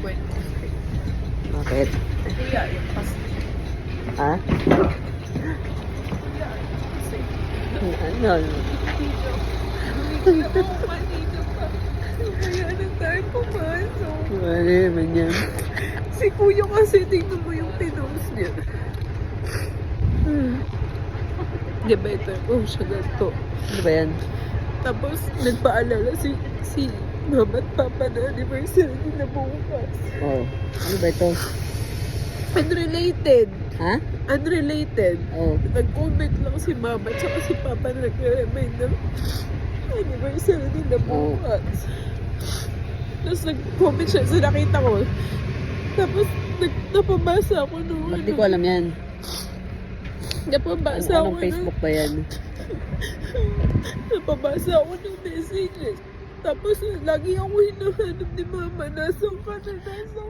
pwede ko sa'yo. Bakit? Kuya, yung kasi. Ha? Kuya, yung kasi. Ano? Ako, kanina pa. Kaya na tayo pumasok. Ano naman yan? Si kuya kasi, tingnan mo yung pinost niya. Di ba ito? Oh, siya ganito. Ano ba yan? Tapos, nagpaalala si mama at papa na anniversary nila bukas. Oh. Ano ba ito? Unrelated. Ha? Unrelated. Oh. Nag-comment lang si mama at si papa na nag-remind ng anniversary nila bukas. Tapos nag-comment siya. So nakita ko. Tapos napabasa ako nung Ba't di ko alam yan? Napabasa ako Anong Facebook ba yan? Napabasa ako ng messages. Tapos lagi ako hinahanap ni mama. Nasaan ka na? Nasaan ka?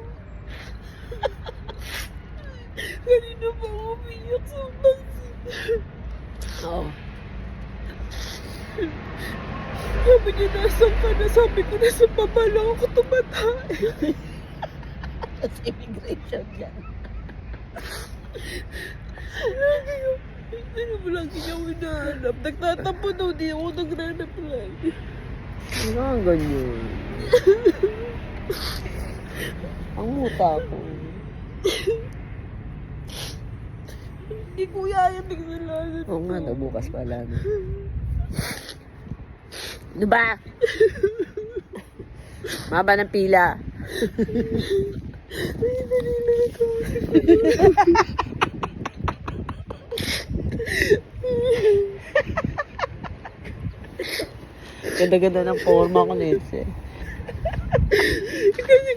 Kanina pa ako umiyak sa pansin. Oo. Sabi niya, nasaan ka na? Sabi ko, nasa baba lang ako tumatay. Sa immigration yan. Lagi niya ako hinahanap. Nagtatampo daw, di ako nagre-reply. Ano ang ganyan? Ang muta ko. Hindi kuya yung nagsalanan ko. Oo nga, no, bukas pala. No? Ano ba? Maba ng pila. Ay, nalilag ako. Ganda-ganda ng forma ko na yun. Kasi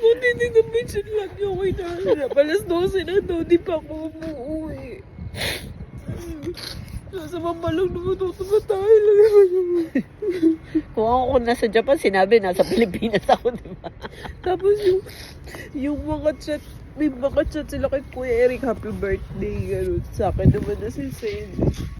kung titignan lagi ako hinahanap. Alas 12 na daw, di pa ako umuwi. Nasa mamalong naman ako tumatay lang naman yung... Kung ako nasa Japan, sinabi nasa Pilipinas ako, di ba? Tapos yung mga chat, may mga chat sila kay Kuya Eric, happy birthday, gano'n. Sa akin naman na si Sen.